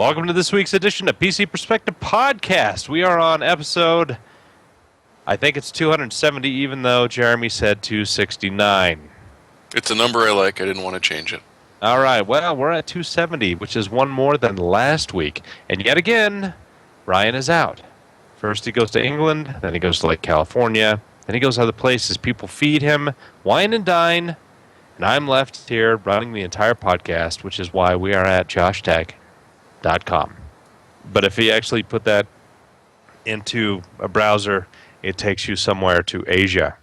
Welcome to this week's edition of PC Perspective Podcast. We are on episode, I think it's 270, even though Jeremy said 269. It's a number I like. I didn't want to change it. All right, well, we're at 270, which is one more than last week. And yet again, Ryan is out. First he goes to England, then he goes to Lake California, then he goes other places. People feed him, wine and dine, and I'm left here running the entire podcast, which is why we are at JoshTech.com. But if you actually put that into a browser, it takes you somewhere to Asia.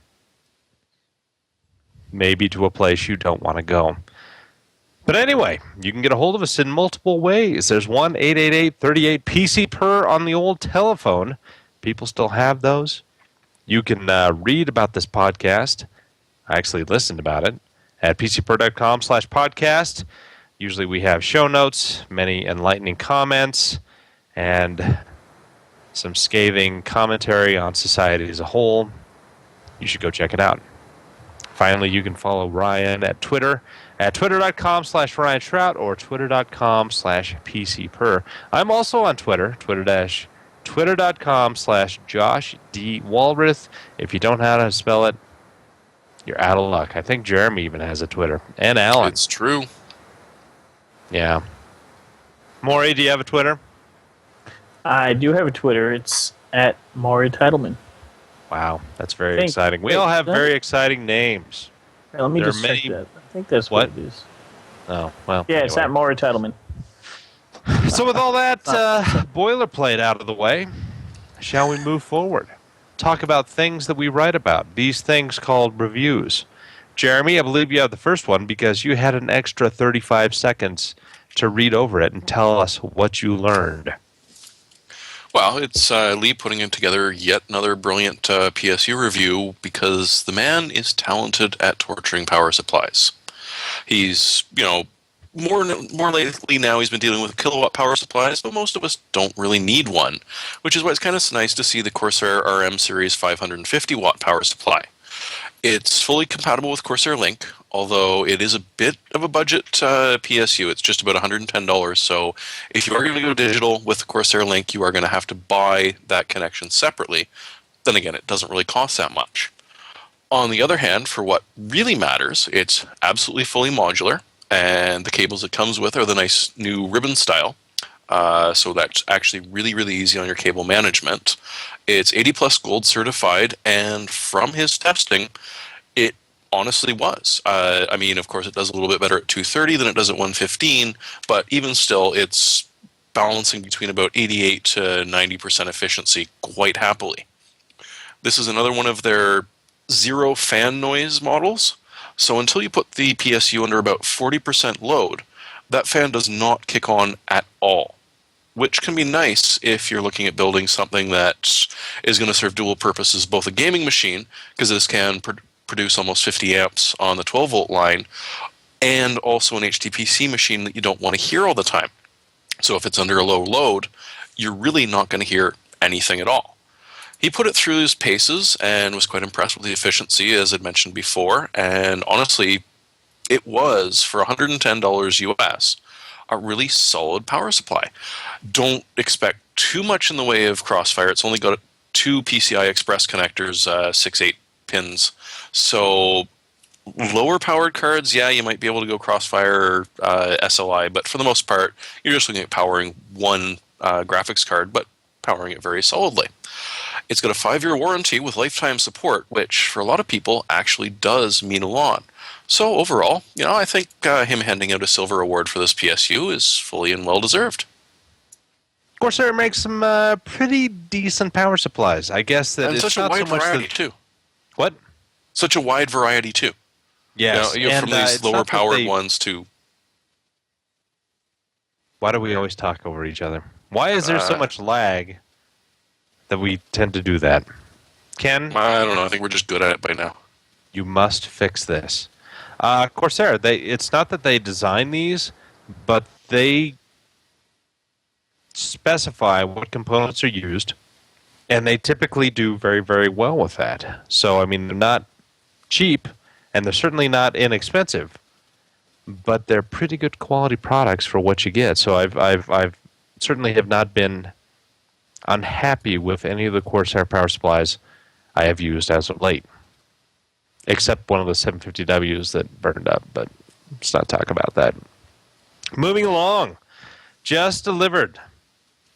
Maybe to a place you don't want to go. But anyway, you can get a hold of us in multiple ways. There's 1-888-38-PC-PER on the old telephone. People still have those. You can read about this podcast. I actually listened about it at pcper.com/podcast. Usually we have show notes, many enlightening comments, and some scathing commentary on society as a whole. You should go check it out. Finally, you can follow Ryan at Twitter at twitter.com/Ryan Trout or twitter.com/PCPer. I'm also on Twitter, twitter.com/JoshDWalrath. If you don't know how to spell it, you're out of luck. I think Jeremy even has a Twitter. And Allyn. It's true. Yeah. Morry, do you have a Twitter? I do have a Twitter. It's at Morry Titleman. Wow, that's very exciting. We all have very exciting names. Right, let me just check that. I think that's what it is. Oh, well. Yeah, it's at Morry Titleman. So with all that boilerplate out of the way, shall we move forward? Talk about things that we write about. These things called reviews. Jeremy, I believe you have the first one because you had an extra 35 seconds to read over it and tell us what you learned. Well, it's Lee putting together yet another brilliant PSU review because the man is talented at torturing power supplies. He's, more lately now he's been dealing with kilowatt power supplies, but most of us don't really need one, which is why it's kind of nice to see the Corsair RM Series 550 watt power supply. It's fully compatible with Corsair Link, although it is a bit of a budget PSU. It's just about $110, so if you are going to go digital with the Corsair Link, you are going to have to buy that connection separately. Then again, it doesn't really cost that much. On the other hand, for what really matters, it's absolutely fully modular, and the cables it comes with are the nice new ribbon style. So that's actually really, really easy on your cable management. It's 80 plus gold certified, and from his testing, it honestly was. Of course, it does a little bit better at 230 than it does at 115, but even still, it's balancing between about 88 to 90% efficiency quite happily. This is another one of their zero fan noise models, so until you put the PSU under about 40% load, that fan does not kick on at all, which can be nice if you're looking at building something that is going to serve dual purposes, both a gaming machine, because this can produce almost 50 amps on the 12-volt line, and also an HTPC machine that you don't want to hear all the time. So if it's under a low load, you're really not going to hear anything at all. He put it through his paces and was quite impressed with the efficiency, as I'd mentioned before, and honestly, it was, for $110 US, a really solid power supply. Don't expect too much in the way of crossfire. It's only got 2 PCI Express connectors, 6/8 pins. So lower powered cards, yeah, you might be able to go crossfire SLI, but for the most part, you're just looking at powering one graphics card, but powering it very solidly. It's got a 5-year warranty with lifetime support, which for a lot of people actually does mean a lot. So overall, I think him handing out a silver award for this PSU is fully and well deserved. Corsair makes some pretty decent power supplies. I guess that it's such not a wide so much variety too. What? Such a wide variety too. Yes, from these lower powered ones to. Why do we always talk over each other? Why is there so much lag that we tend to do that? Ken? I don't know. I think we're just good at it by now. You must fix this. Corsair, it's not that they design these, but they specify what components are used, and they typically do very, very well with that. So, they're not cheap, and they're certainly not inexpensive, but they're pretty good quality products for what you get. So I've certainly have not been unhappy with any of the Corsair power supplies I have used as of late. Except one of the 750Ws that burned up, but let's not talk about that. Moving along, just delivered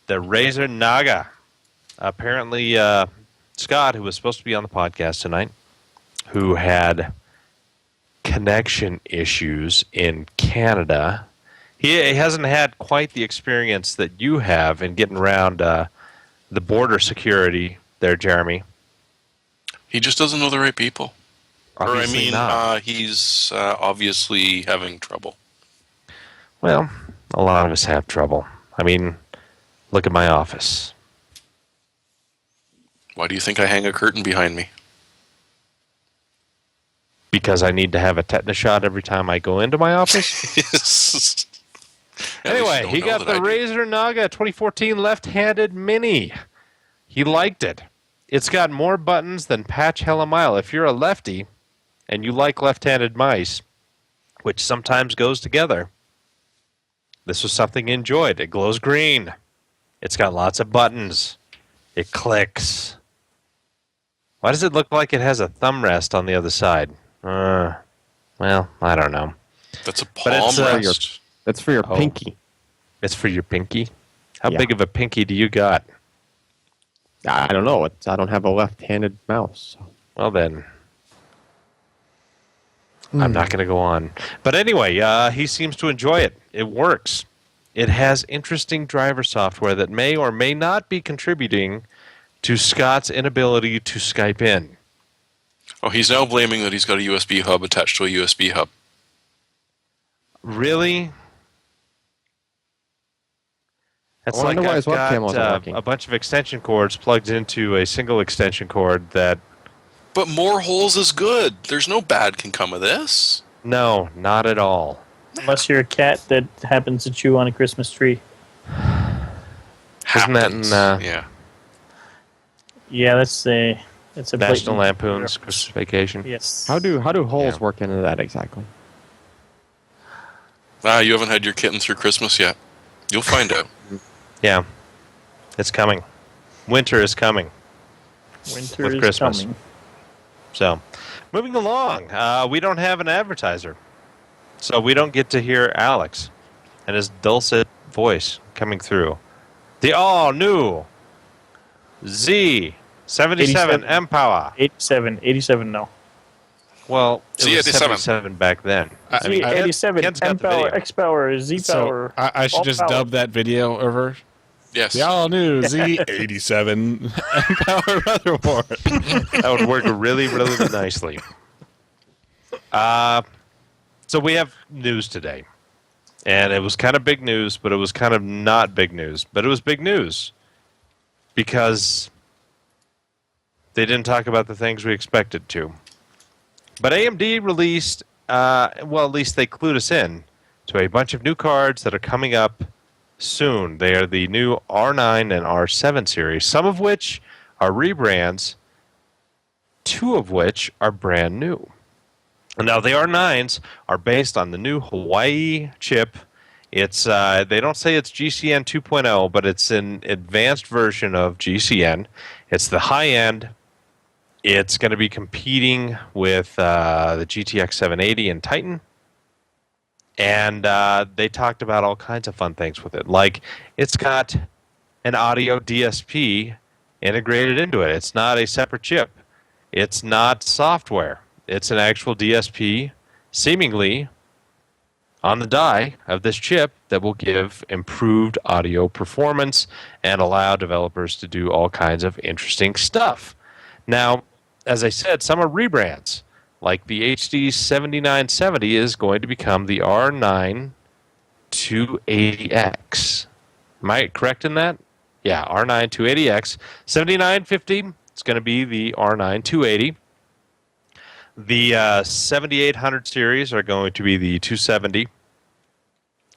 the Razer Naga. Apparently, Scott, who was supposed to be on the podcast tonight, who had connection issues in Canada, he hasn't had quite the experience that you have in getting around the border security there, Jeremy. He just doesn't know the right people. Obviously not. He's obviously having trouble. Well, a lot of us have trouble. I mean, look at my office. Why do you think I hang a curtain behind me? Because I need to have a tetanus shot every time I go into my office? Anyway, he got the Razer Naga 2014 left-handed mini. He liked it. It's got more buttons than Patch Hell a Mile. If you're a lefty and you like left-handed mice, which sometimes goes together, this was something you enjoyed. It glows green. It's got lots of buttons. It clicks. Why does it look like it has a thumb rest on the other side? Well, I don't know. That's a palm rest. That's for your pinky. It's for your pinky? How Yeah. big of a pinky do you got? I don't know. I don't have a left-handed mouse. So. Well, then, I'm not going to go on. But anyway, he seems to enjoy it. It works. It has interesting driver software that may or may not be contributing to Scott's inability to Skype in. Oh, he's now blaming that he's got a USB hub attached to a USB hub. Really? That's I wonder like why his I've webcam wasn't got working. a bunch of extension cords plugged into a single extension cord that... But more holes is good. There's no bad can come of this. No, not at all. Unless you're a cat that happens to chew on a Christmas tree. Isn't that in, yeah. Yeah, that's a National blatant Lampoon's reference. Christmas Vacation? Yes. How do holes Yeah. work into that exactly? You haven't had your kitten through Christmas yet. You'll find out. Yeah. It's coming. Winter is coming. Winter with is Christmas. coming. So, moving along, we don't have an advertiser. So we don't get to hear Alex and his dulcet voice coming through. The all-new Z77 87. M-Power. 87 now. Well, it was Z87. 77 back then. I mean, Ken- 87, Ken's got the M-Power, video. X-Power, Z-Power. So I should all just power. dub that video over. Yes. The all new Z87 Power motherboard. That would work really, really nicely. So we have news today. And it was kind of big news, but it was kind of not big news. But it was big news because they didn't talk about the things we expected to. But AMD released, well, at least they clued us in to a bunch of new cards that are coming up soon. They are the new R9 and R7 series, some of which are rebrands, two of which are brand new. Now, the R9s are based on the new Hawaii chip. It's they don't say it's GCN 2.0, but it's an advanced version of GCN. It's the high end. It's going to be competing with the GTX 780 and Titan. And they talked about all kinds of fun things with it. Like, it's got an audio DSP integrated into it. It's not a separate chip. It's not software. It's an actual DSP, seemingly on the die of this chip that will give improved audio performance and allow developers to do all kinds of interesting stuff. Now, as I said, some are rebrands. Like the HD 7970 is going to become the R9 280X. Am I correct in that? Yeah, R9 280X. 7950 is going to be the R9 280. The 7800 series are going to be the 270.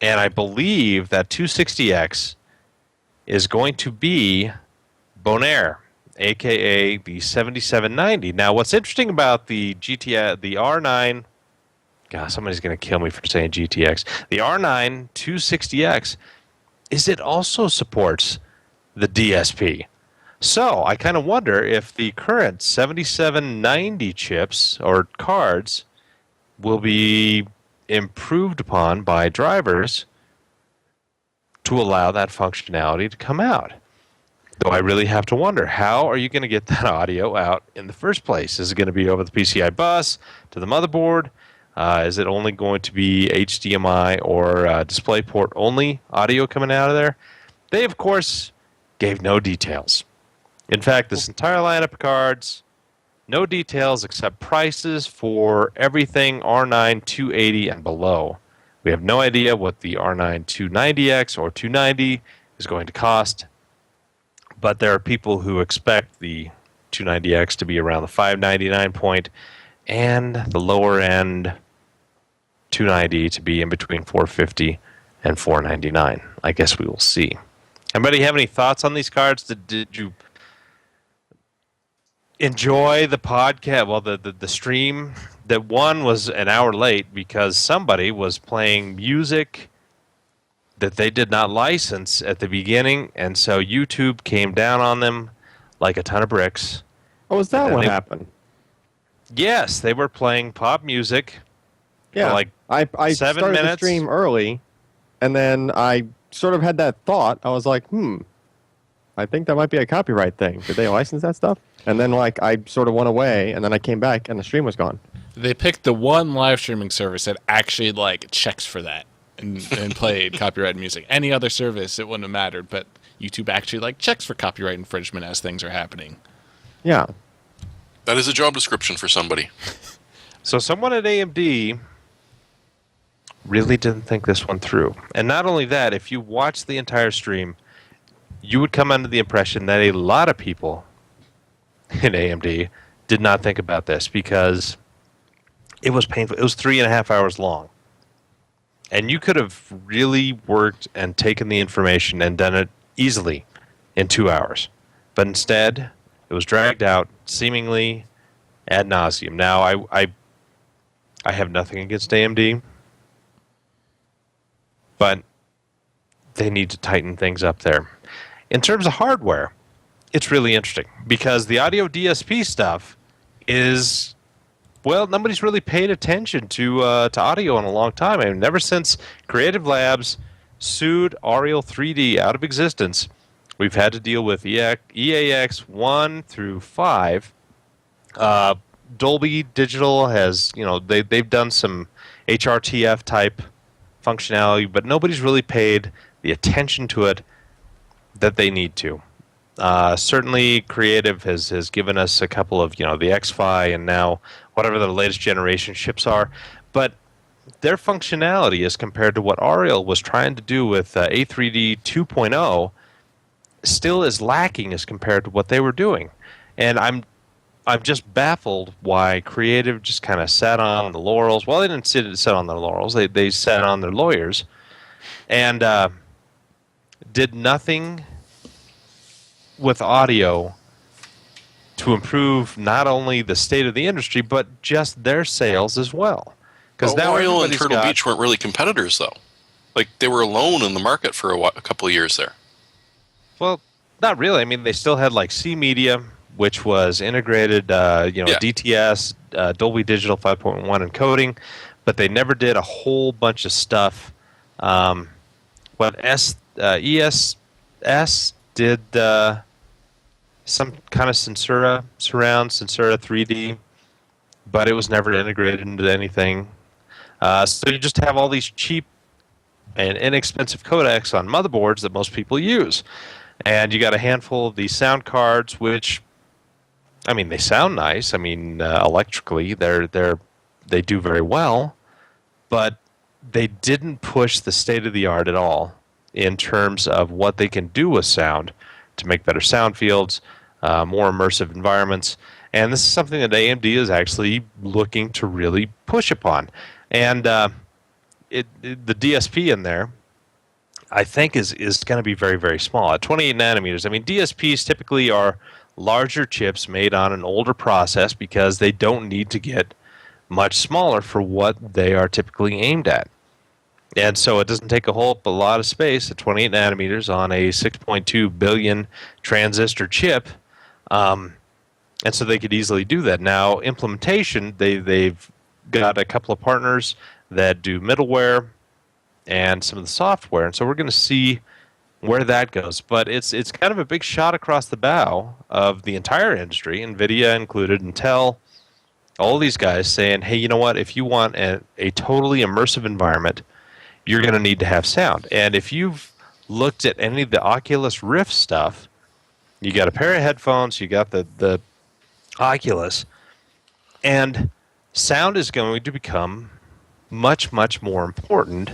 And I believe that 260X is going to be Bonaire, a.k.a. the 7790. Now, what's interesting about the R9... God, somebody's going to kill me for saying GTX. The R9 260X is it also supports the DSP. So I kind of wonder if the current 7790 chips or cards will be improved upon by drivers to allow that functionality to come out. Though I really have to wonder, how are you going to get that audio out in the first place? Is it going to be over the PCI bus to the motherboard? Is it only going to be HDMI or DisplayPort only audio coming out of there? They, of course, gave no details. In fact, this entire lineup of cards, no details except prices for everything R9 280 and below. We have no idea what the R9 290X or 290 is going to cost, but there are people who expect the 290X to be around the $599 point and the lower end 290 to be in between $450 and $499. I guess we will see. Anybody have any thoughts on these cards? Did you enjoy the podcast? Well, the stream. That one was an hour late because somebody was playing music that they did not license at the beginning, and so YouTube came down on them like a ton of bricks. Oh, is that what happened? Yes, they were playing pop music. Yeah, like I 7 started minutes. the stream early, and then I sort of had that thought. I was like, I think that might be a copyright thing. Did they license that stuff? And then I sort of went away, and then I came back, and the stream was gone. They picked the one live streaming service that actually checks for that and played copyrighted music. Any other service, it wouldn't have mattered, but YouTube actually checks for copyright infringement as things are happening. Yeah. That is a job description for somebody. So someone at AMD really didn't think this one through. And not only that, if you watch the entire stream, you would come under the impression that a lot of people in AMD did not think about this because it was painful. It was 3.5 hours long. And you could have really worked and taken the information and done it easily in 2 hours. But instead, it was dragged out seemingly ad nauseum. Now, I have nothing against AMD, but they need to tighten things up there. In terms of hardware, it's really interesting because the audio DSP stuff is, well, nobody's really paid attention to audio in a long time. I mean, ever since Creative Labs sued Ariel 3D out of existence, we've had to deal with EAX 1 through 5. Dolby Digital has, they've done some HRTF type functionality, but nobody's really paid the attention to it that they need to. Certainly, Creative has given us a couple of, the XFi and now whatever the latest generation chips are, but their functionality as compared to what Ariel was trying to do with A3D 2.0 still is lacking as compared to what they were doing. And I'm just baffled why Creative just kind of sat on the laurels. Well, they didn't sit on their laurels. They sat on their lawyers and did nothing with audio to improve not only the state of the industry, but just their sales as well. Because now Oriole and everybody's Turtle got- Beach weren't really competitors, though. They were alone in the market for a couple of years there. Well, not really. I mean, they still had C Media, which was integrated, DTS, Dolby Digital 5.1 encoding, but they never did a whole bunch of stuff. ESS did some kind of Sensura surround, Sensura 3D, but it was never integrated into anything. So you just have all these cheap and inexpensive codecs on motherboards that most people use. And you got a handful of these sound cards, which, I mean, they sound nice. I mean, electrically, they do very well, but they didn't push the state of the art at all in terms of what they can do with sound to make better sound fields, more immersive environments. And this is something that AMD is actually looking to really push upon. And the DSP in there, I think, is going to be very, very small. At 28 nanometers, I mean, DSPs typically are larger chips made on an older process because they don't need to get much smaller for what they are typically aimed at. And so it doesn't take a lot of space at 28 nanometers on a 6.2 billion transistor chip. And so they could easily do that. Now, implementation, they've got a couple of partners that do middleware and some of the software. And so we're going to see where that goes. But it's kind of a big shot across the bow of the entire industry, NVIDIA included, Intel, all these guys saying, hey, you know what? If you want a totally immersive environment, you're going to need to have sound. And if you've looked at any of the Oculus Rift stuff, you got a pair of headphones, you got the Oculus, and sound is going to become much, much more important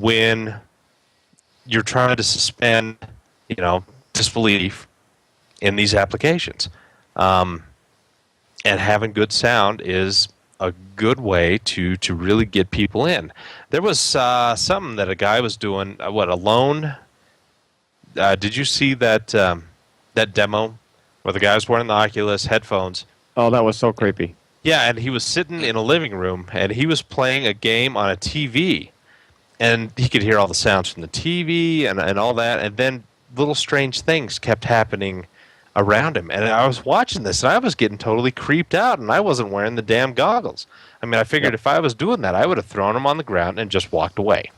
when you're trying to suspend, disbelief in these applications. And having good sound is a good way to really get people in. There was something that a guy was doing, alone? Did you see that demo where the guy was wearing the Oculus headphones? Oh, that was so creepy. Yeah, and he was sitting in a living room, and he was playing a game on a TV, and he could hear all the sounds from the TV and all that, and then little strange things kept happening around him. And I was watching this, and I was getting totally creeped out, and I wasn't wearing the damn goggles. I mean, I figured if I was doing that, I would have thrown them on the ground and just walked away.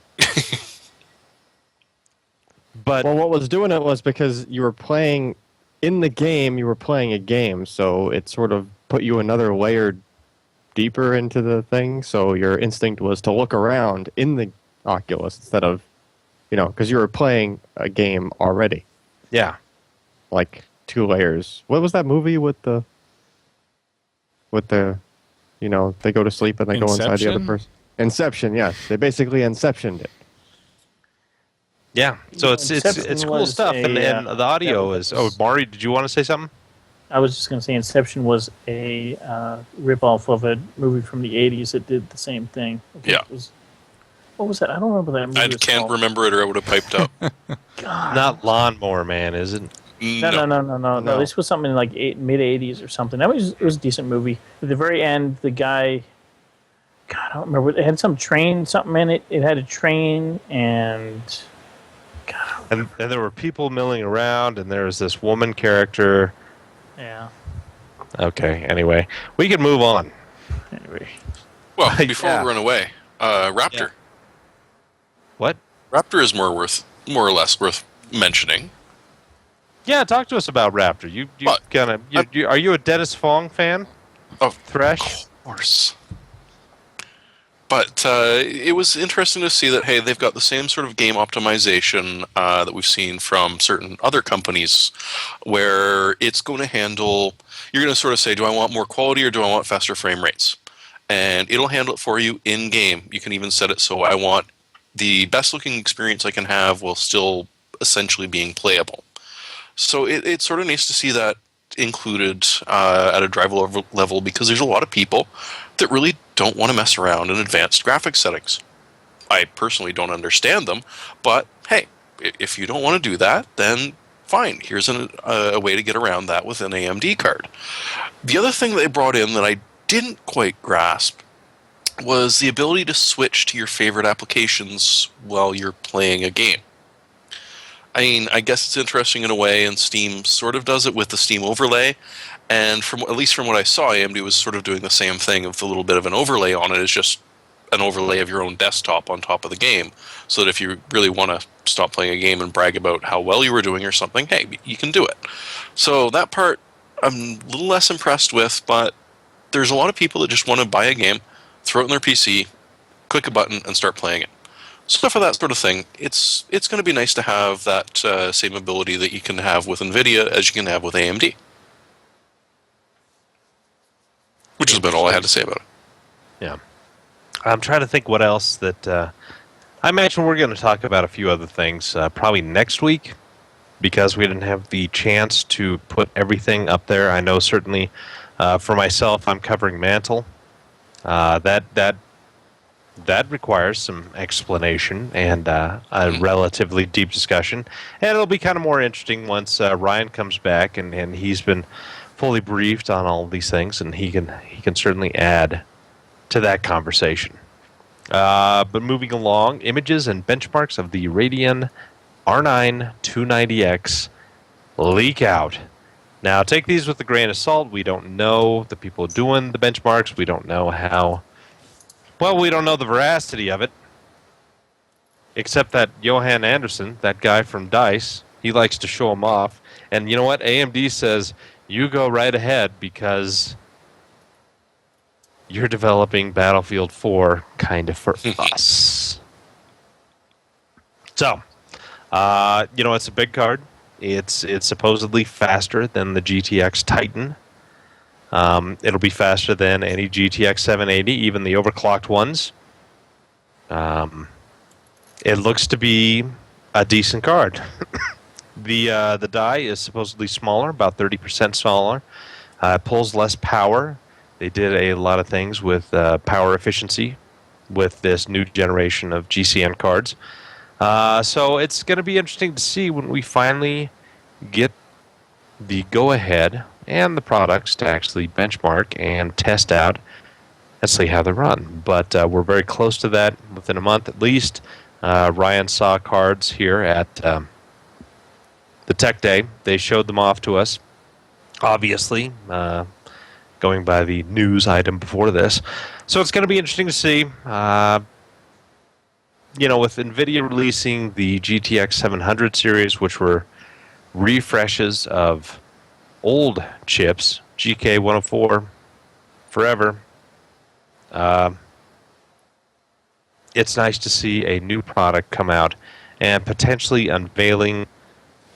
But Well, what was doing it was because you were playing in the game, you were playing a game, so it sort of put you another layer deeper into the thing. So your instinct was to look around in the Oculus instead of, because you were playing a game already. yeah, Like 2 layers. What was that movie with the, they go to sleep and they go inside the other Inception? person? Inception, yes. They basically Inceptioned it. yeah. So it's Inception cool was stuff, and the audio that is. was- Oh, Morry, did you want to say something? I was just going to say Inception was a ripoff of a movie from the 80s that did the same thing. I think Yeah. it was- what was that? I don't remember that movie. I was can't called. remember it, or I would have piped up. God. Not Lawnmower Man, is it? No. This was something like mid 80s or something. It was a decent movie. At the very end, the guy, God, I don't remember. It had some train, something in it. It had a train, and God, And there were people milling around, and there was this woman character. yeah. Okay, anyway, we can move on. Anyway, Well, before Yeah. we run away, Raptor. What? Raptor is more or less worth mentioning. Yeah, talk to us about Raptor. You Well, are you a Dennis Fong fan? Of Thresh? course. But it was interesting to see that, hey, they've got the same sort of game optimization that we've seen from certain other companies, where it's going to handle, you're going to sort of say, do I want more quality or do I want faster frame rates? And it'll handle it for you in-game. You can even set it so I want the best-looking experience I can have while still essentially being playable. So it's sort of nice to see that included at a driver level, because there's a lot of people that really don't want to mess around in advanced graphics settings. I personally don't understand them, but hey, if you don't want to do that, then fine. Here's a way to get around that with an AMD card. The other thing they brought in that I didn't quite grasp was the ability to switch to your favorite applications while you're playing a game. I mean, I guess it's interesting in a way, and Steam sort of does it with the Steam overlay. And at least from what I saw, AMD was sort of doing the same thing with a little bit of an overlay on it. It's just an overlay of your own desktop on top of the game, so that if you really want to stop playing a game and brag about how well you were doing or something, hey, you can do it. So that part I'm a little less impressed with, but there's a lot of people that just want to buy a game, throw it on their PC, click a button, and start playing it. So for that sort of thing, it's going to be nice to have that same ability that you can have with NVIDIA as you can have with AMD. Which is about all I had to say about it. Yeah. I'm trying to think what else that I imagine we're going to talk about a few other things probably next week, because we didn't have the chance to put everything up there. I know certainly for myself, I'm covering Mantle. That requires some explanation and a relatively deep discussion, and it'll be kind of more interesting once Ryan comes back and he's been fully briefed on all of these things, and he can certainly add to that conversation. But moving along, images and benchmarks of the Radeon R9 290X leak out. Now, take these with a grain of salt. We don't know the people doing the benchmarks. We don't know how. Well, we don't know the veracity of it. Except that Johan Anderson, that guy from DICE, he likes to show them off. And you know what? AMD says, you go right ahead because you're developing Battlefield 4 kind of for us. So, it's a big card. It's supposedly faster than the GTX Titan. It'll be faster than any GTX 780, even the overclocked ones. It looks to be a decent card. The die is supposedly smaller, about 30% smaller. It pulls less power. They did a lot of things with power efficiency with this new generation of GCN cards. So it's going to be interesting to see when we finally get the go-ahead and the products to actually benchmark and test out and see how they run. But we're very close to that within a month at least. Ryan saw cards here at the Tech Day. They showed them off to us, obviously, going by the news item before this. So it's going to be interesting to see. With NVIDIA releasing the GTX 700 series, which were refreshes of old chips, GK104 forever, it's nice to see a new product come out and potentially unveiling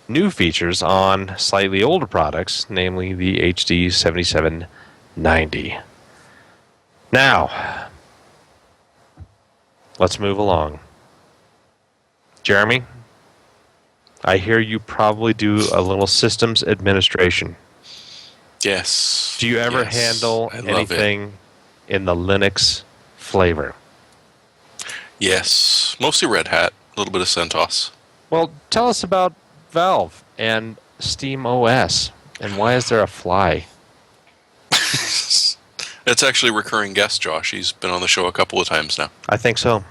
new features on slightly older products, namely the HD 7790. Now, let's move along. Jeremy, I hear you probably do a little systems administration. Yes. Do you ever handle anything in the Linux flavor? Yes. Mostly Red Hat, a little bit of CentOS. Well, tell us about Valve and SteamOS, and why is there a fly? It's actually a recurring guest, Josh. He's been on the show a couple of times now. I think so.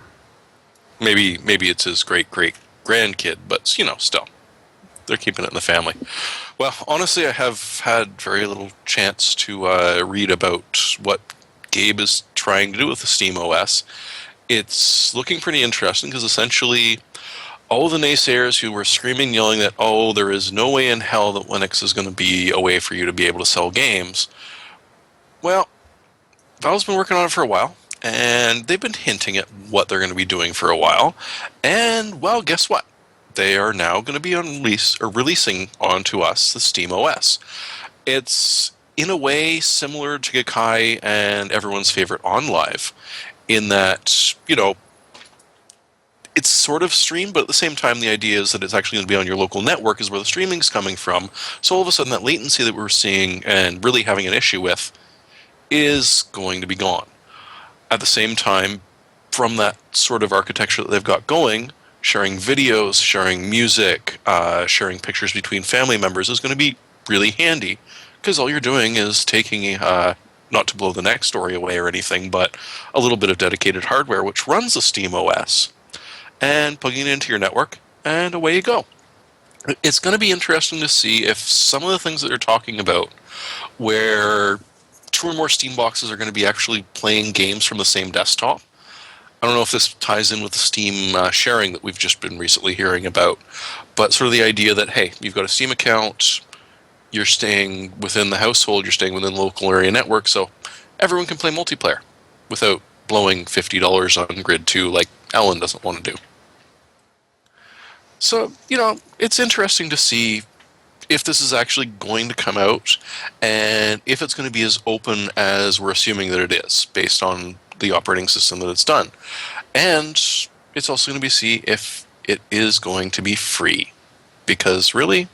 Maybe it's his great-great-grandkid, but, still. They're keeping it in the family. Well, honestly, I have had very little chance to read about what Gabe is trying to do with the SteamOS. It's looking pretty interesting because essentially all the naysayers who were screaming, yelling that, there is no way in hell that Linux is going to be a way for you to be able to sell games. Well, Valve's been working on it for a while, and they've been hinting at what they're going to be doing for a while. And, well, guess what? They are now going to be releasing onto us the SteamOS. It's, in a way, similar to Gaikai and everyone's favorite OnLive, in that, it's sort of streamed, but at the same time, the idea is that it's actually going to be on your local network is where the streaming's coming from. So all of a sudden, that latency that we're seeing and really having an issue with is going to be gone. At the same time, from that sort of architecture that they've got going, sharing videos, sharing music, sharing pictures between family members is going to be really handy, because all you're doing is taking, not to blow the next story away or anything, but a little bit of dedicated hardware which runs the SteamOS, and plugging it into your network, and away you go. It's going to be interesting to see if some of the things that they're talking about, where 2 or more Steam boxes are going to be actually playing games from the same desktop. I don't know if this ties in with the Steam sharing that we've just been recently hearing about, but sort of the idea that, hey, you've got a Steam account, you're staying within the household, you're staying within the local area network, so everyone can play multiplayer without blowing $50 on Grid 2 like Allyn doesn't want to do. So, it's interesting to see if this is actually going to come out, and if it's going to be as open as we're assuming that it is, based on the operating system that it's done. And it's also going to be see if it is going to be free. Because really,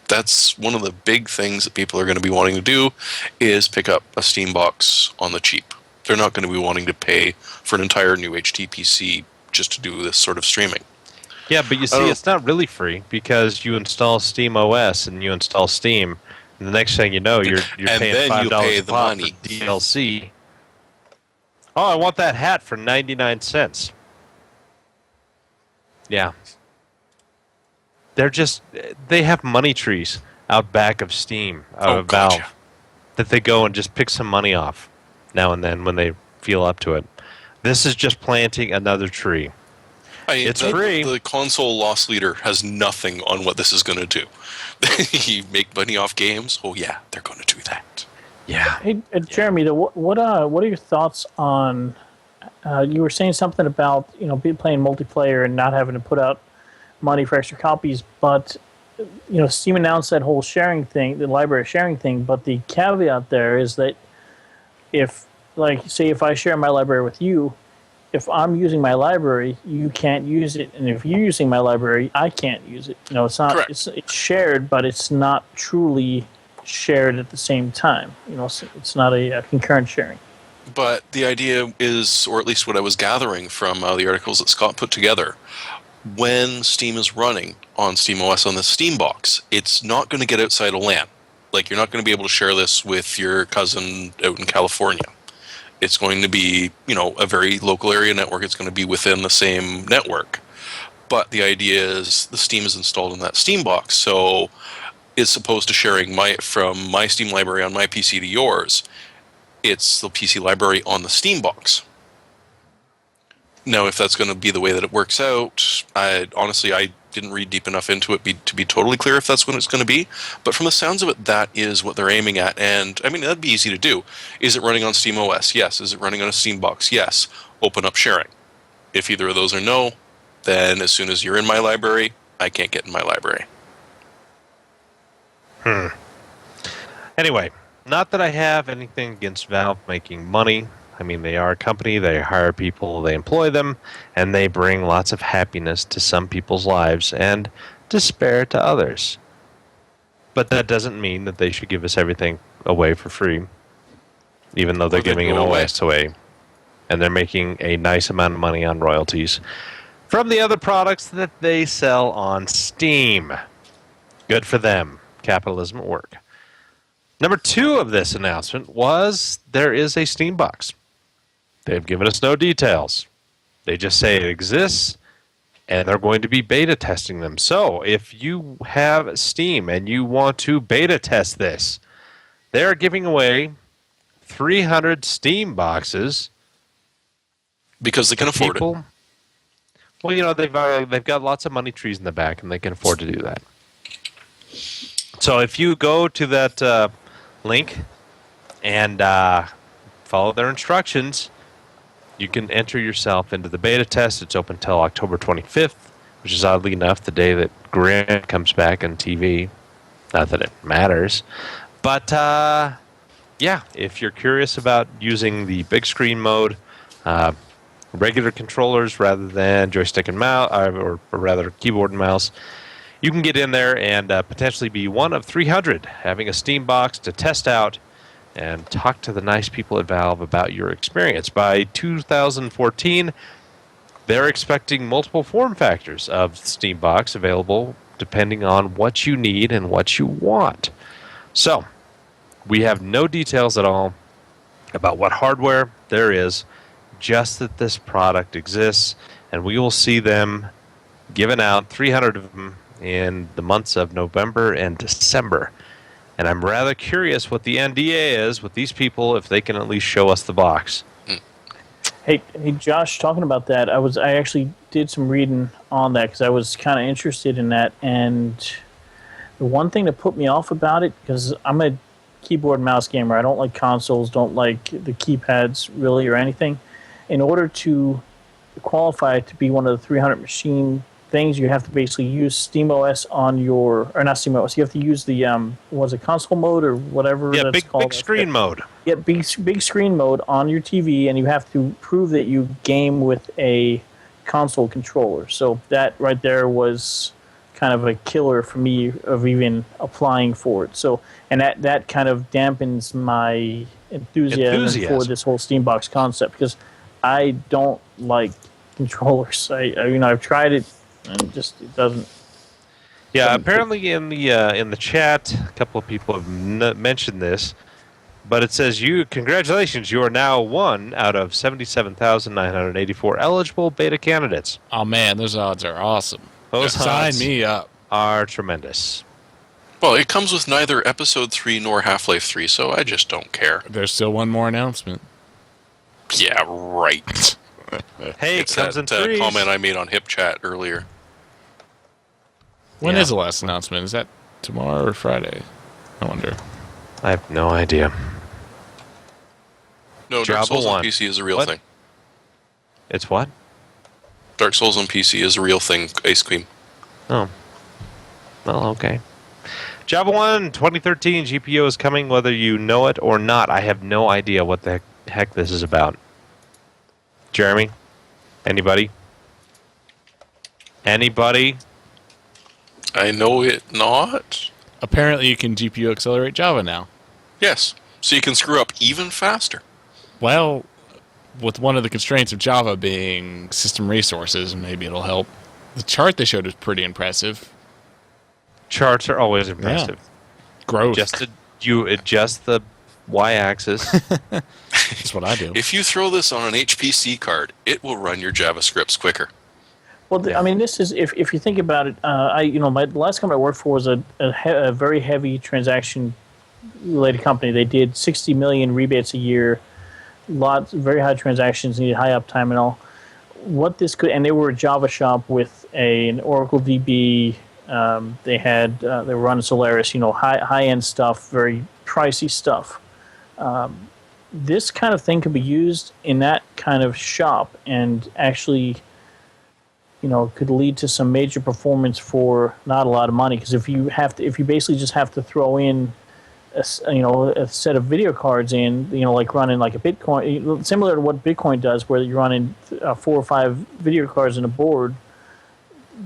that's one of the big things that people are going to be wanting to do, is pick up a Steam box on the cheap. They're not going to be wanting to pay for an entire new HTPC just to do this sort of streaming. Yeah, but you see, it's not really free, because you install SteamOS and you install Steam, and the next thing you know, you're paying $5 a pop for DLC. Oh, I want that hat for 99 cents. Yeah. They have money trees out back of Steam, of Valve, gotcha. that they go and just pick some money off now and then when they feel up to it. This is just planting another tree. It's free. The console loss leader has nothing on what this is going to do. You make money off games? Oh yeah, they're going to do that. Yeah. Hey, Jeremy, what are your thoughts on? You were saying something about playing multiplayer and not having to put out money for extra copies, but Steam announced that whole sharing thing, the library sharing thing. But the caveat there is that if I share my library with you, if I'm using my library, you can't use it, and if you're using my library, I can't use it. It's not. It's shared, but it's not truly shared at the same time. It's not a concurrent sharing. But the idea is, or at least what I was gathering from the articles that Scott put together, when Steam is running on SteamOS on the Steam box, it's not going to get outside of LAN. Like, you're not going to be able to share this with your cousin out in California. It's going to be, a very local area network. It's going to be within the same network. But the idea is the Steam is installed in that Steam box, so as opposed to sharing from my Steam library on my PC to yours, it's the PC library on the Steam box. Now, if that's going to be the way that it works out, I didn't read deep enough into it to be totally clear if that's what it's going to be. But from the sounds of it, that is what they're aiming at. And, that'd be easy to do. Is it running on SteamOS? Yes. Is it running on a Steam box? Yes. Open up sharing. If either of those are no, then as soon as you're in my library, I can't get in my library. Anyway, not that I have anything against Valve making money. They are a company, they hire people, they employ them, and they bring lots of happiness to some people's lives and despair to others. But that doesn't mean that they should give us everything away for free, even though they're giving an OS away. And they're making a nice amount of money on royalties from the other products that they sell on Steam. Good for them. Capitalism at work. Number 2 of this announcement was there is a Steam box. They've given us no details. They just say it exists, and they're going to be beta testing them. So if you have Steam and you want to beta test this, they're giving away 300 Steam boxes. Because they can afford it. Well, they've got lots of money trees in the back, and they can afford to do that. So if you go to that link and follow their instructions, you can enter yourself into the beta test. It's open until October 25th, which is oddly enough the day that Grant comes back on TV. Not that it matters. But, if you're curious about using the big screen mode, regular controllers rather than joystick and mouse, or rather keyboard and mouse, you can get in there and potentially be one of 300 having a Steam box to test out and talk to the nice people at Valve about your experience. By 2014, they're expecting multiple form factors of Steam box available depending on what you need and what you want. So, we have no details at all about what hardware there is, just that this product exists, and we will see them given out, 300 of them, in the months of November and December. And I'm rather curious what the NDA is with these people, if they can at least show us the box. Hey, Josh, talking about that, I actually did some reading on that because I was kind of interested in that. And the one thing that put me off about it, because I'm a keyboard and mouse gamer, I don't like consoles, don't like the keypads really or anything. In order to qualify to be one of the 300 machine things, you have to basically use SteamOS on your, or not SteamOS, you have to use the, console mode or whatever that's called? Big screen mode. Yeah, big screen mode on your TV, and you have to prove that you game with a console controller. So that right there was kind of a killer for me of even applying for it. So, and that kind of dampens my enthusiasm for this whole Steambox concept, because I don't like controllers. I've tried it, and it doesn't. Yeah, apparently in the chat, a couple of people have mentioned this. But it says congratulations, you are now one out of 77,984 eligible beta candidates. Oh man, those odds are awesome. Those Sign odds me up. are tremendous. Well, it comes with neither Episode 3 nor Half-Life 3, so I just don't care. There's still one more announcement. Yeah, right. Hey, It's it comes that in threes. comment I made on Hip Chat earlier. When Yeah. is the last announcement? Is that tomorrow or Friday? I wonder. I have no idea. No, Dark Java Souls on 1. PC is a real What? thing. It's what? Dark Souls on PC is a real thing, Ice Cream. Oh. Well, okay. JavaOne 2013 GPO is coming whether you know it or not. I have no idea what the heck this is about. Jeremy? Anybody? Anybody? I know it not. Apparently, you can GPU accelerate Java now. Yes, so you can screw up even faster. Well, with one of the constraints of Java being system resources, maybe it'll help. The chart they showed is pretty impressive. Charts are always impressive. Growth. You adjust the y-axis. That's what I do. If you throw this on an HPC card, it will run your JavaScripts quicker. Well, I mean, this is if you think about it. The last company I worked for was a very heavy transaction-related company. They did 60 million rebates a year, very high transactions, needed high uptime and all. What this could, and they were a Java shop with an Oracle DB. They were running Solaris, high-end stuff, very pricey stuff. This kind of thing could be used in that kind of shop and actually, could lead to some major performance for not a lot of money. Because if you basically just have to throw in a set of video cards in, like running like a Bitcoin, similar to what Bitcoin does, where you're running 4 or 5 video cards in a board,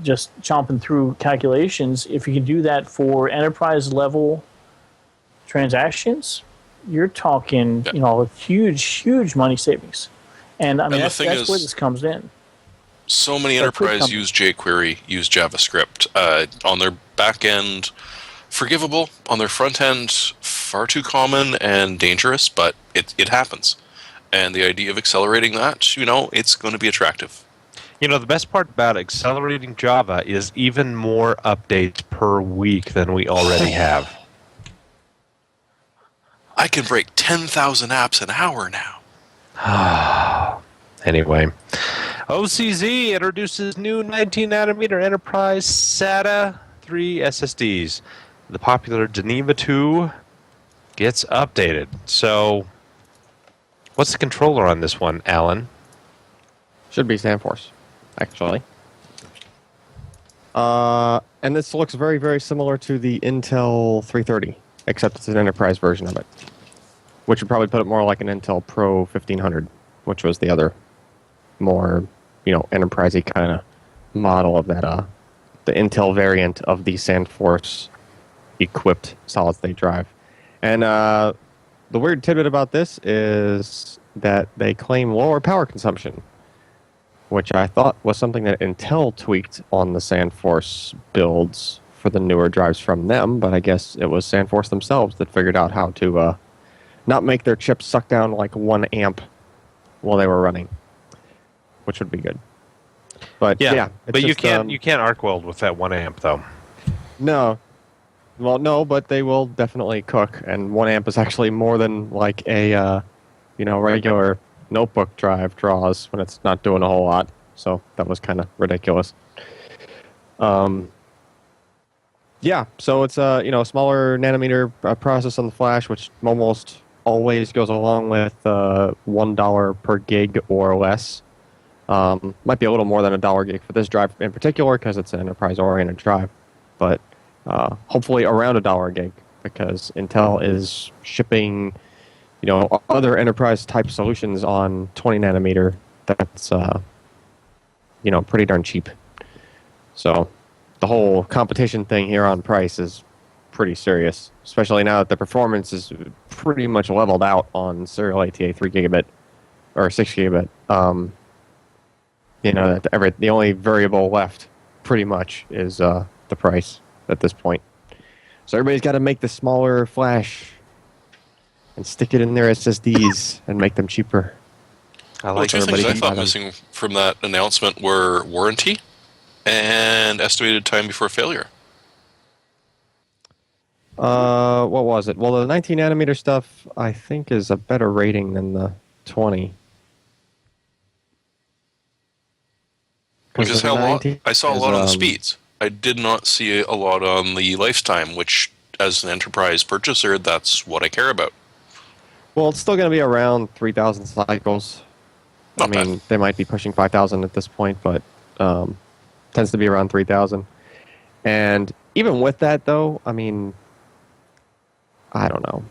just chomping through calculations. If you can do that for enterprise level transactions, you're talking, huge money savings. And I mean, that's where this comes in. So many enterprise use jQuery, use JavaScript. On their back end, forgivable. On their front end, far too common and dangerous, but it happens. And the idea of accelerating that, it's going to be attractive. The best part about accelerating Java is even more updates per week than we already have. I can break 10,000 apps an hour now. Anyway, OCZ introduces new 19nm enterprise SATA 3 SSDs. The popular Deneva 2 gets updated. So, what's the controller on this one, Allyn? Should be SandForce, actually. And this looks very, very similar to the Intel 330, except it's an enterprise version of it, which would probably put it more like an Intel Pro 1500, which was the other more, enterprisey kind of model of that, the Intel variant of the SandForce equipped solid-state drive. And the weird tidbit about this is that they claim lower power consumption, which I thought was something that Intel tweaked on the SandForce builds for the newer drives from them, but I guess it was SandForce themselves that figured out how to not make their chips suck down like 1 amp while they were running, which would be good. But yeah, but you can't arc weld with that 1 amp though. No. Well, no, but they will definitely cook, and 1 amp is actually more than like a regular notebook drive draws when it's not doing a whole lot. So that was kind of ridiculous. Yeah, so it's a smaller nanometer process on the flash, which almost always goes along with $1 per gig or less. Might be a little more than $1 gig for this drive in particular because it's an enterprise-oriented drive, but hopefully around $1 gig because Intel is shipping, other enterprise-type solutions on 20 nanometer. That's pretty darn cheap. So the whole competition thing here on price is pretty serious, especially now that the performance is pretty much leveled out on serial ATA 3 gigabit or 6 gigabit. The only variable left pretty much is the price at this point. So everybody's got to make the smaller flash, and stick it in their SSDs and make them cheaper. Well, two things I thought missing from that announcement were warranty and estimated time before failure. What was it? Well, the 19 nanometer stuff, I think, is a better rating than the 20. Because I saw a lot on the speeds. I did not see a lot on the lifetime, which, as an enterprise purchaser, that's what I care about. Well, it's still going to be around 3,000 cycles. Not bad. They might be pushing 5,000 at this point, but tends to be around 3,000. And even with that, though, I mean, I don't know.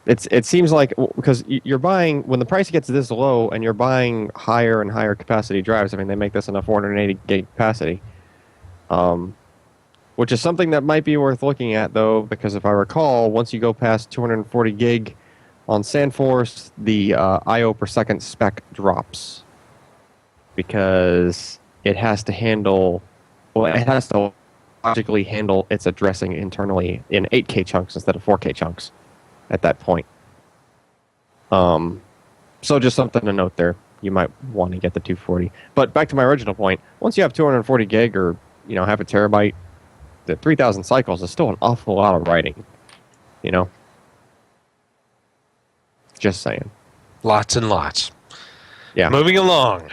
It seems like, because you're buying, when the price gets this low and you're buying higher and higher capacity drives, I mean, they make this in a 480 gig capacity, which is something that might be worth looking at, though, because if I recall, once you go past 240 gig on SandForce, the I/O per second spec drops because it has to handle, well, it has to logically handle its addressing internally in 8K chunks instead of 4K chunks at that point. So just something to note there. You might want to get the 240. But back to my original point, once you have 240 gig or, half a terabyte, the 3,000 cycles is still an awful lot of writing. Just saying. Lots and lots. Yeah. Moving along.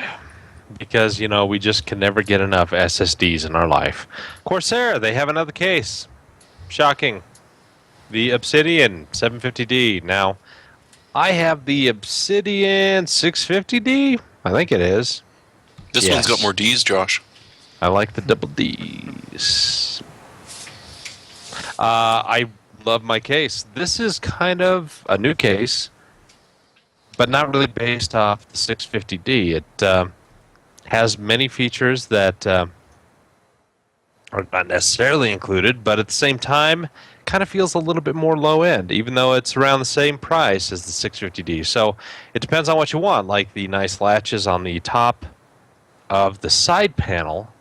Because, we just can never get enough SSDs in our life. Corsair, they have another case. Shocking. The Obsidian 750D. Now, I have the Obsidian 650D. I think it is. This one's got more Ds, Josh. I like the double Ds. I love my case. This is kind of a new case, but not really based off the 650D. It has many features that are not necessarily included, but at the same time, kind of feels a little bit more low end, even though it's around the same price as the 650D. So it depends on what you want, like the nice latches on the top of the side panel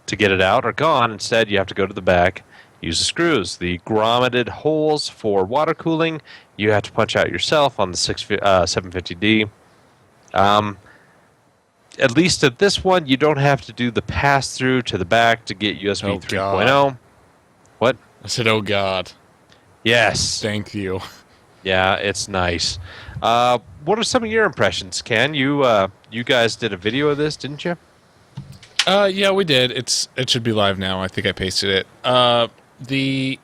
to get it out are gone. Instead, you have to go to the back, use the screws. The grommeted holes for water cooling, you have to punch out yourself on the 750D. At least at this one, you don't have to do the pass-through to the back to get USB 3.0. What? I said, oh, God. Yes. Thank you. Yeah, it's nice. What are some of your impressions, Ken? You guys did a video of this, didn't you? Yeah, we did. It should be live now. I think I pasted it. The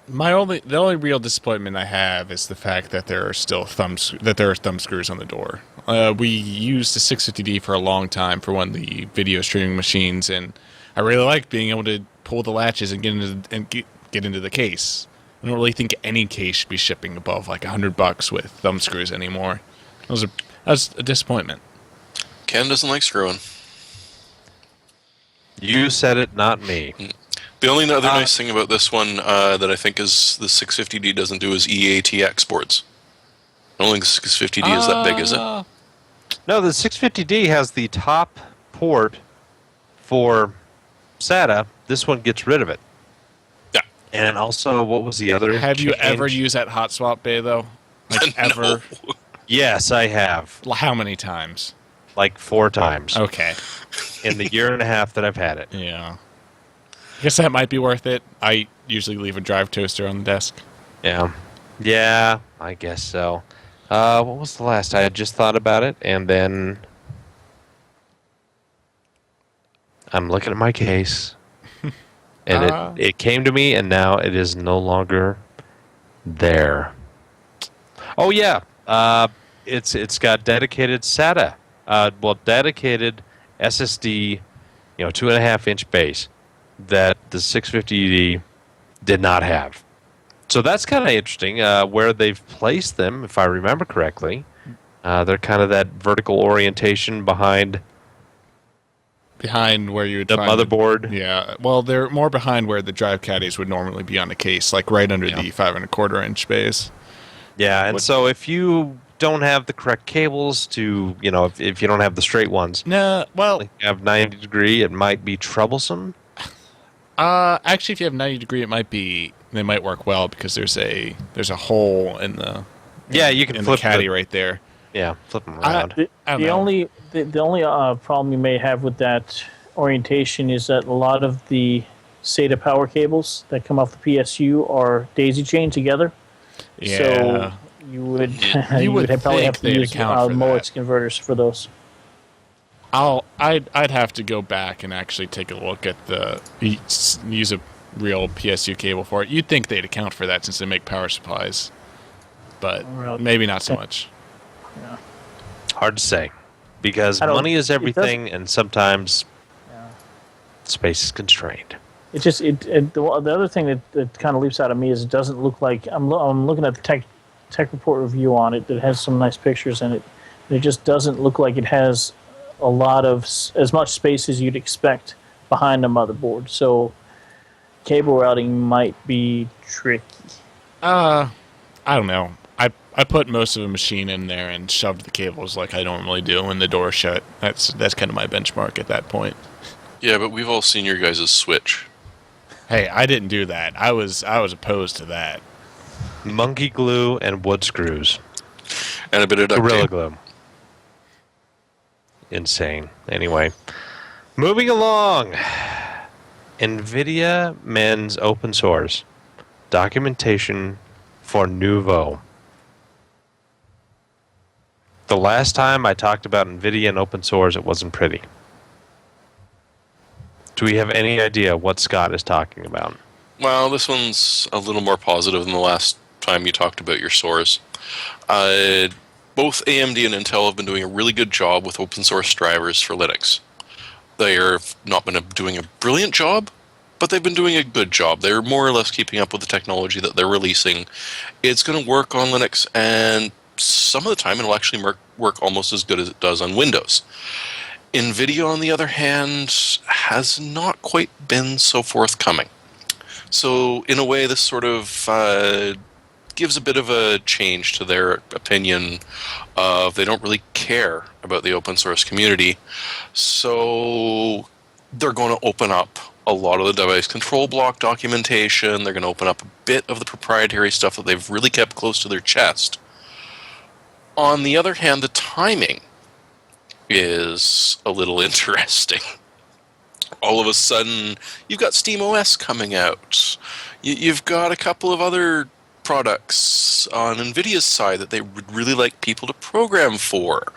only real disappointment I have is the fact that there are still thumb screws on the door. We used the 650D for a long time for one of the video streaming machines, and I really like being able to pull the latches and get into the case. I don't really think any case should be shipping above like $100 with thumb screws anymore. That was a disappointment. Ken doesn't like screwing. You said it, not me. The only other nice thing about this one that I think is the 650D doesn't do is EAT exports. I don't think the 650D is that big, is it? No, the 650D has the top port for SATA. This one gets rid of it. Yeah. And also, what was the other? Have you ever used that hot swap bay, though? Like, ever? No. Yes, I have. How many times? Like 4 times. Okay. In the year and a half that I've had it. Yeah. I guess that might be worth it. I usually leave a drive toaster on the desk. Yeah. Yeah, I guess so. What was the last? I had just thought about it, and then I'm looking at my case, and it came to me, and now it is no longer there. Oh yeah, it's got dedicated SATA, dedicated SSD, 2.5-inch base that the 650D did not have. So that's kind of interesting where they've placed them, if I remember correctly. They're kind of that vertical orientation behind where you would the find motherboard. Yeah, well, they're more behind where the drive caddies would normally be on the case, like right under the 5.25-inch base. Yeah, and so if you don't have the correct cables to, if you don't have the straight ones, no, well, like you have 90 degree, it might be troublesome. Actually, if you have 90 degree, it might be they might work well because there's a hole in the you can in flip the caddy the- right there. Yeah, flip them around. I don't The know. only problem you may have with that orientation is that a lot of the SATA power cables that come off the PSU are daisy chained together. Yeah. So you would You would probably have think to they'd use account for Molex that. converters for those. I'd have to go back and actually take a look at use a real PSU cable for it. You'd think they'd account for that since they make power supplies, but Well, maybe not so much. Hard to say, because I don't- money is it everything, and sometimes space is constrained. It just the other thing that kind of leaps out at me is it doesn't look like I'm looking at the tech report review on it that has some nice pictures in it. And it just doesn't look like it has a lot of as much space as you'd expect behind the motherboard. So cable routing might be tricky. I don't know. I put most of the machine in there and shoved the cables like I normally do when the door's shut. That's kind of my benchmark at that point. Yeah, but we've all seen your guys' Switch. Hey, I didn't do that. I was opposed to that. Monkey glue and wood screws. And a bit of duct Gorilla tape. glue. Insane. Anyway, moving along. NVIDIA Mends open source documentation for Nouveau. The last time I talked about NVIDIA and open source, it wasn't pretty. Do we have any idea what Scott is talking about? Well, this one's a little more positive than the last time you talked about your source. Both AMD and Intel have been doing a really good job with open source drivers for Linux. They've not been doing a brilliant job, but they've been doing a good job. They're more or less keeping up with the technology that they're releasing. It's going to work on Linux, and some of the time it'll actually work almost as good as it does on Windows. NVIDIA, on the other hand, has not quite been so forthcoming. So, in a way, this sort of gives a bit of a change to their opinion of they don't really care about the open source community. So, they're going to open up a lot of the device control block documentation. They're going to open up a bit of the proprietary stuff that they've really kept close to their chest. On the other hand, the timing is a little interesting. All of a sudden, you've got SteamOS coming out. You've got a couple of other products on NVIDIA's side that they would really like people to program for,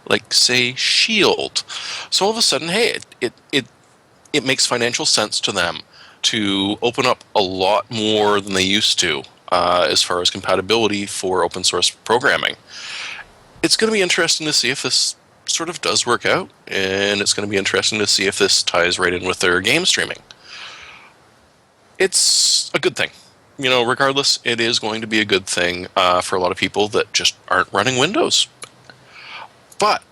like, say, Shield. So all of a sudden, hey, it makes financial sense to them to open up a lot more than they used to as far as compatibility for open source programming. It's going to be interesting to see if this sort of does work out, and it's going to be interesting to see if this ties right in with their game streaming. It's a good thing. You know, regardless, it is going to be a good thing for a lot of people that just aren't running Windows. But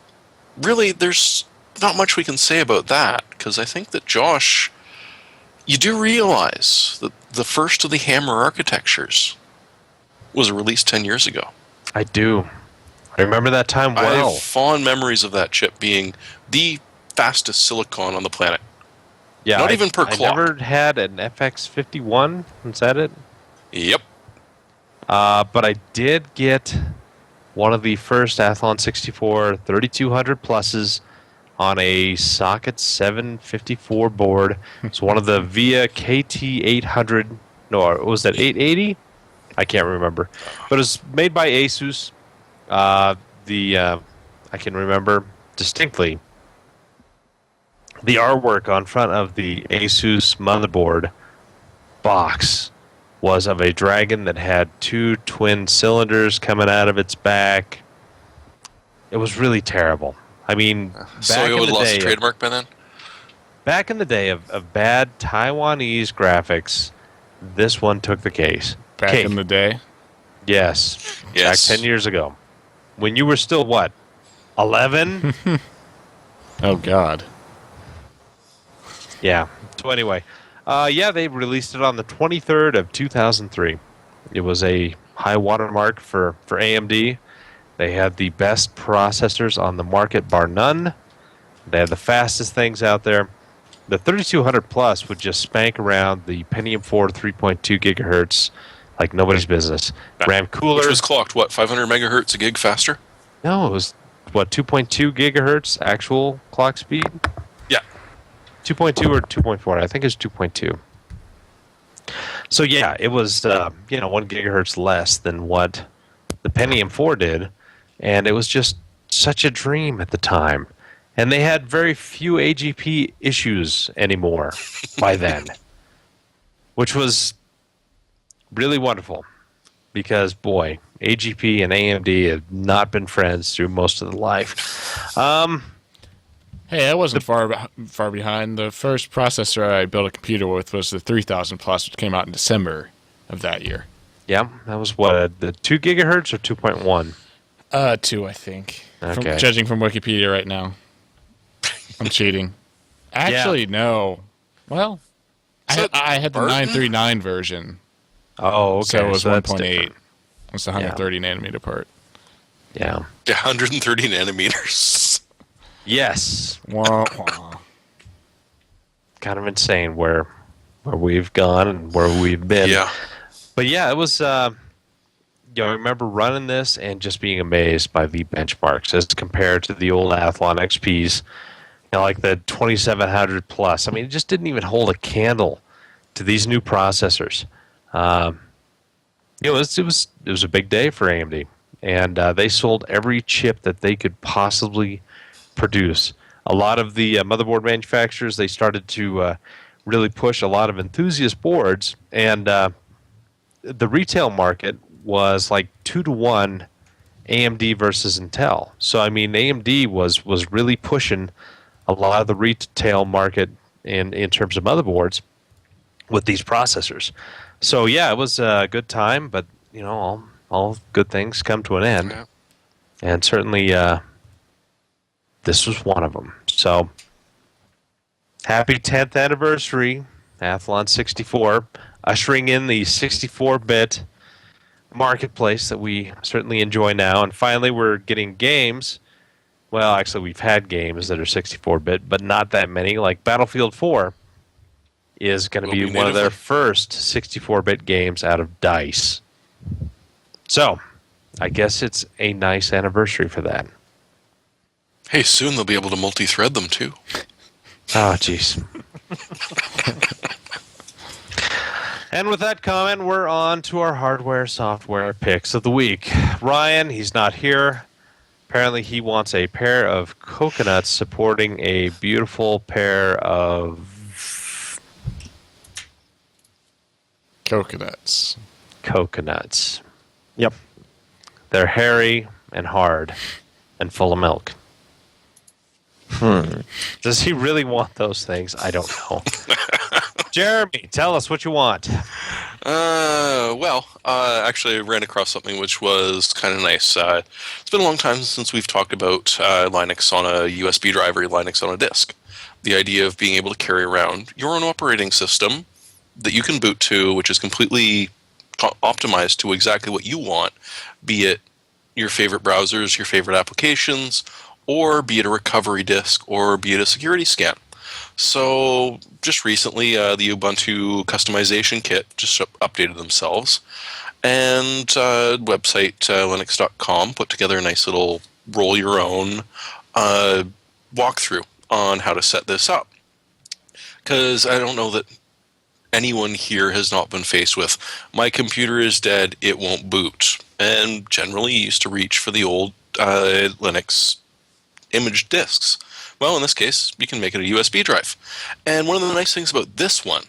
really, there's not much we can say about that, because I think that, Josh, you do realize that the first of the Hammer architectures was released 10 years ago. I do. I remember that time I well. have fond memories of that chip being the fastest silicon on the planet. Yeah, Not even per I clock. never had an FX51. Is that it? Yep. But I did get one of the first Athlon 64 3200 pluses on a socket 754 board. It's one of the VIA KT800. No, was that 880? I can't remember. But it was made by Asus. I can remember distinctly the artwork on front of the Asus motherboard box was of a dragon that had two twin cylinders coming out of its back. It was really terrible. I mean, So you would have lost the trademark by then? back in the day of bad Taiwanese graphics, this one took the case. Back Cake. in the day. Yes. Yes. Back 10 years ago. When you were still, what, 11? Oh God. Yeah. So anyway, they released it on the 23rd of 2003. It was a high watermark for AMD. They had the best processors on the market, bar none. They had the fastest things out there. the 3200 Plus would just spank around the Pentium 4 3.2 gigahertz like nobody's business. RAM cooler. Which was clocked, what, 500 megahertz a gig faster? No, it was, 2.2 gigahertz actual clock speed? Yeah. 2.2 or 2.4? I think it's 2.2. So yeah, it was 1 gigahertz less than what the Pentium 4 did, and it was just such a dream at the time. And they had very few AGP issues anymore by then, which was really wonderful because, boy, AGP and AMD have not been friends through most of the life. Hey, I wasn't far behind. The first processor I built a computer with was the 3000 Plus, which came out in December of that year. Yeah, that was what, the 2 gigahertz or 2.1? 2, I think. Okay. Judging from Wikipedia right now. I'm cheating. Actually, no. Well, I had the 939 version. Oh, okay. So it was that's 1.8. different. It's the 130 nanometer part. Yeah. 130 nanometers. Yes. Wah, wah. Kind of insane where we've gone and where we've been. Yeah. But yeah, it was. I remember running this and just being amazed by the benchmarks as compared to the old Athlon XPs, like the 2700 Plus. I mean, it just didn't even hold a candle to these new processors. It was a big day for AMD, and they sold every chip that they could possibly produce. A lot of the motherboard manufacturers, they started to really push a lot of enthusiast boards, and the retail market was like 2-to-1 AMD versus Intel. So I mean, AMD was really pushing a lot of the retail market in terms of motherboards with these processors. So yeah, it was a good time, but all good things come to an end, and certainly this was one of them. So happy 10th anniversary, Athlon 64, ushering in the 64-bit marketplace that we certainly enjoy now. And finally, we're getting games. Well, actually, we've had games that are 64-bit, but not that many. Like Battlefield 4 is going to be one of their first 64-bit games out of DICE. So, I guess it's a nice anniversary for that. Hey, soon they'll be able to multi-thread them, too. Oh, jeez. And with that comment, we're on to our hardware-software picks of the week. Ryan, he's not here. Apparently, he wants a pair of coconuts supporting a beautiful pair of... Coconuts. Yep. They're hairy and hard and full of milk. Does he really want those things? I don't know. Jeremy, tell us what you want. Actually, I ran across something which was kind of nice. It's been a long time since we've talked about Linux on a USB drive or Linux on a disk. The idea of being able to carry around your own operating system that you can boot to, which is completely optimized to exactly what you want, be it your favorite browsers, your favorite applications, or be it a recovery disk, or be it a security scan. So just recently, the Ubuntu customization kit just updated themselves, and website linux.com put together a nice little roll your own walkthrough on how to set this up. Because I don't know that anyone here has not been faced with, my computer is dead, it won't boot. And generally you used to reach for the old Linux image disks. Well, in this case, you can make it a USB drive. And one of the nice things about this one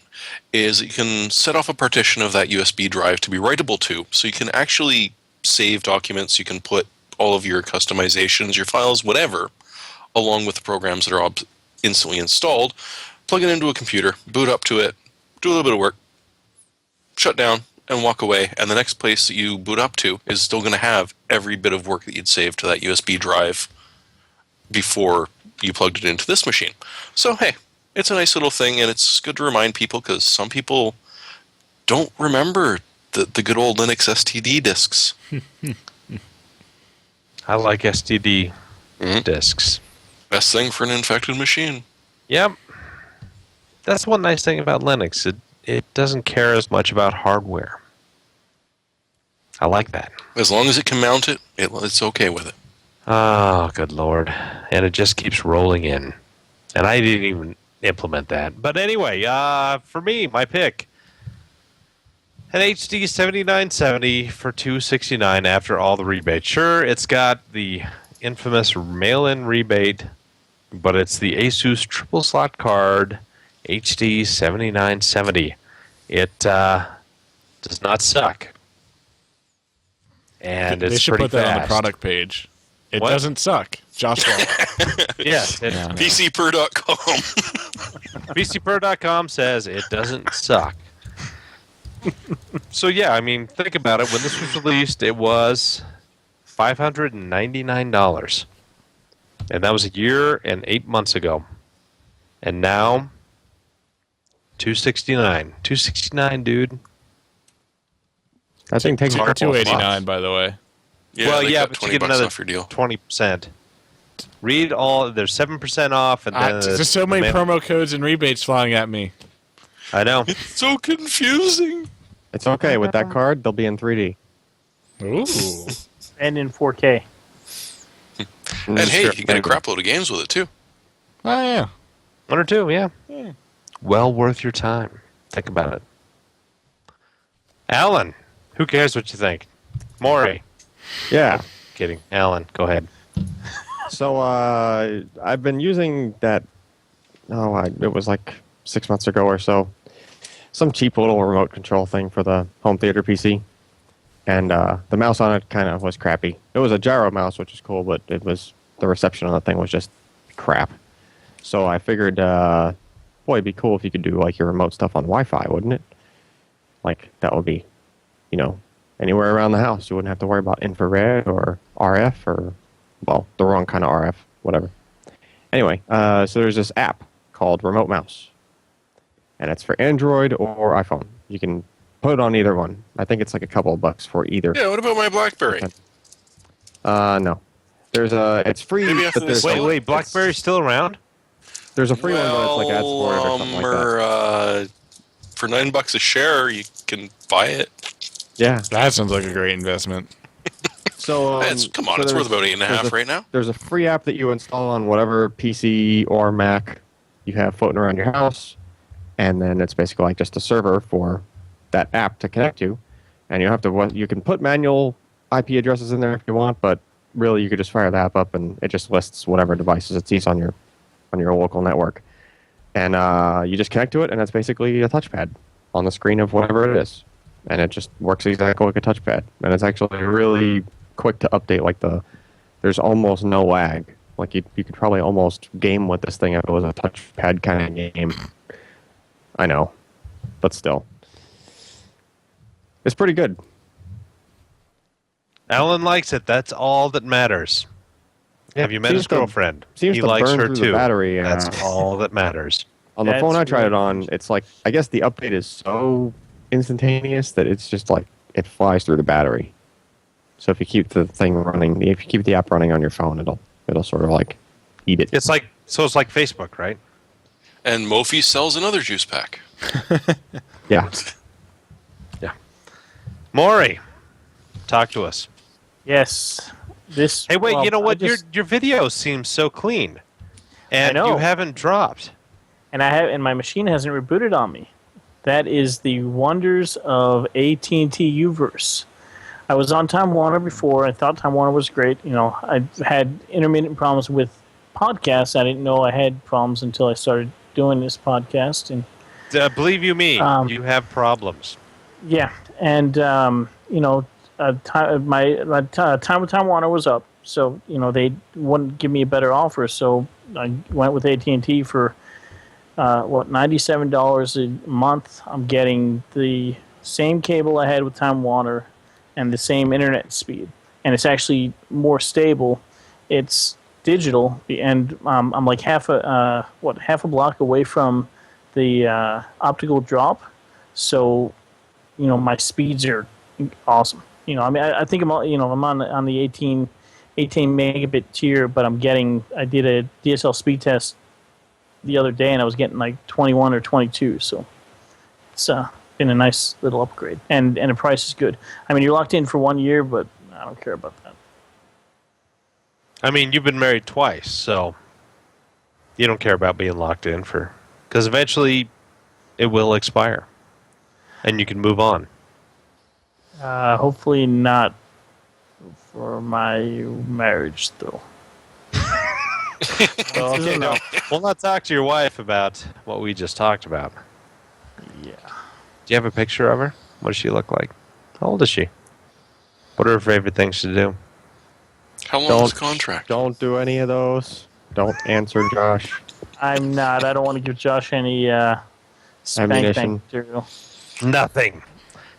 is that you can set off a partition of that USB drive to be writable to, so you can actually save documents, you can put all of your customizations, your files, whatever, along with the programs that are instantly installed, plug it into a computer, boot up to it, do a little bit of work, shut down, and walk away. And the next place that you boot up to is still going to have every bit of work that you'd saved to that USB drive before you plugged it into this machine. So, hey, it's a nice little thing, and it's good to remind people, because some people don't remember the good old Linux STD disks. I like STD disks. Best thing for an infected machine. Yep. That's one nice thing about Linux. It doesn't care as much about hardware. I like that. As long as it can mount it, it's okay with it. Oh, good Lord. And it just keeps rolling in. And I didn't even implement that. But anyway, for me, my pick, an HD 7970 for $269 after all the rebates. Sure, it's got the infamous mail-in rebate, but it's the Asus triple slot card HD 7970. It does not suck. And They it's should pretty put that fast. on the product page. It What? doesn't suck. Joshua. Yes. Yeah. pcper.com. pcper.com says it doesn't suck. So yeah, I mean, think about it. When this was released, it was $599, and that was a year and 8 months ago. And now, $269. $269, dude. That thing takes a couple of $289, spots. by the way. Yeah, Well, they yeah, cut but 20 you get bucks another off your deal. 20%. Read all. There's 7% off, and then There's so many promo codes and rebates flying at me. I know. It's so confusing. It's okay. With that card, they'll be in 3D. Ooh. And in 4K. And hey, Sure, you get a maybe. crap load of games with it too. Oh, yeah. One or two, yeah. Yeah. Well worth your time. Think about it. Alan, who cares what you think? Morry. Yeah. Kidding. Alan, go ahead. So I've been using that. It was like 6 months ago or so. Some cheap little remote control thing for the home theater PC, and the mouse on it kind of was crappy. It was a gyro mouse, which is cool, but the reception on the thing was just crap. So I figured, boy, it'd be cool if you could do like your remote stuff on Wi-Fi, wouldn't it? Like that would be, anywhere around the house. You wouldn't have to worry about infrared or RF or, well, the wrong kind of RF, whatever. Anyway, so there's this app called Remote Mouse, and it's for Android or iPhone. You can put it on either one. I think it's like a couple of bucks for either. Yeah, what about my BlackBerry? No. It's free, Maybe after but this there's Wait, BlackBerry's still around? there's a free one, but it's like ad supported or something like that. For $9 a share, you can buy it. Yeah. That sounds like a great investment. So Come on, so it's there's- worth about $8.50 there's a- right now. There's a free app that you install on whatever PC or Mac you have floating around your house, and then it's basically like just a server for that app to connect to, and you can put manual IP addresses in there if you want, but really you could just fire the app up and it just lists whatever devices it sees on your local network, and you just connect to it, and it's basically a touchpad on the screen of whatever it is, and it just works exactly like a touchpad, and it's actually really quick to update. There's almost no lag. Like you could probably almost game with this thing if it was a touchpad kind of game. I know, but still, it's pretty good. Alan likes it. That's all that matters. Have you met his girlfriend? Seems He to likes burn her through too. the battery. That's all that matters. On the That's phone I tried it really on, it's like, I guess the update is so instantaneous that it's just like it flies through the battery. So if you keep the thing running, if you keep the app running on your phone, it'll sort of like eat it. It's like Facebook, right? And Mophie sells another juice pack. Yeah. Morry, talk to us. Yes. Hey, wait, well, you know I what? just- Your video seems so clean. And I know. you haven't dropped. and my machine hasn't rebooted on me. That is the wonders of AT&T Uverse. I was on Time Warner before. I thought Time Warner was great. I had intermittent problems with podcasts. I didn't know I had problems until I started doing this podcast. And Believe you me, you have problems. yeah, and time with Time Warner was up, so they wouldn't give me a better offer. So I went with AT&T for $97 a month. I'm getting the same cable I had with Time Warner and the same internet speed, and it's actually more stable. It's digital, and I'm like half a block away from the optical drop, so my speeds are awesome. I think I'm on the 18 megabit tier, but I did a DSL speed test the other day, and I was getting like 21 or 22. So it's been a nice little upgrade, and the price is good. I mean, you're locked in for 1 year, but I don't care about that. I mean, you've been married twice, so you don't care about being locked in for, because eventually it will expire, and you can move on. Hopefully not for my marriage, though. So, okay, no, we'll not talk to your wife about what we just talked about. Yeah. Do you have a picture of her? What does she look like? How old is she? What are her favorite things to do? How long is the contract? Don't do any of those. Don't answer, Josh. I'm not. I don't want to give Josh any spank Ammunition. material. Nothing.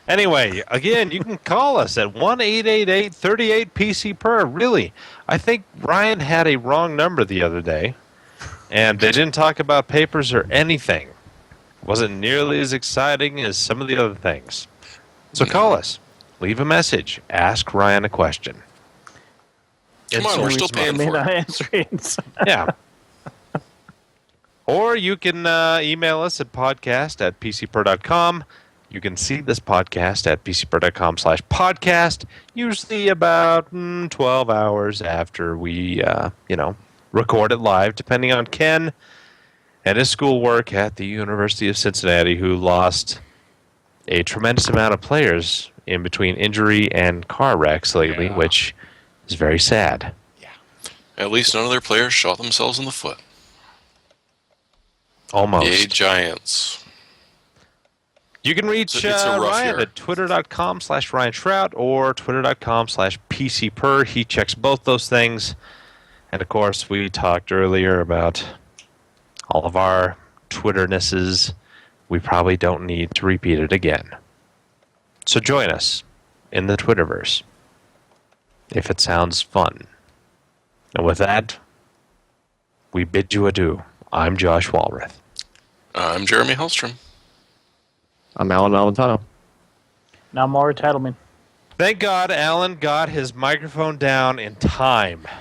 Anyway, again, you can call us at 1-888-38-PC-PER. Really, I think Ryan had a wrong number the other day, and they didn't talk about papers or anything. Wasn't nearly as exciting as some of the other things. So call us. Leave a message. Ask Ryan a question. Come on, we're still paying May for not it. answer it. Yeah. Or you can email us at podcast@pcper.com. You can see this podcast at pcper.com/podcast, usually about 12 hours after we, record it live, depending on Ken and his schoolwork at the University of Cincinnati, who lost a tremendous amount of players in between injury and car wrecks lately, Yeah. which is very sad. At least none of their players shot themselves in the foot. Almost. Yay, Giants. You can reach It's a rough Ryan year. at twitter.com/Ryan Shrout or twitter.com/PCPer. He checks both those things. And of course, we talked earlier about all of our Twitternesses. We probably don't need to repeat it again. So join us in the Twitterverse if it sounds fun. And with that, we bid you adieu. I'm Josh Walrath. I'm Jeremy Hellstrom. I'm Alan Malventano. Now more Titleman. Thank God Alan got his microphone down in time.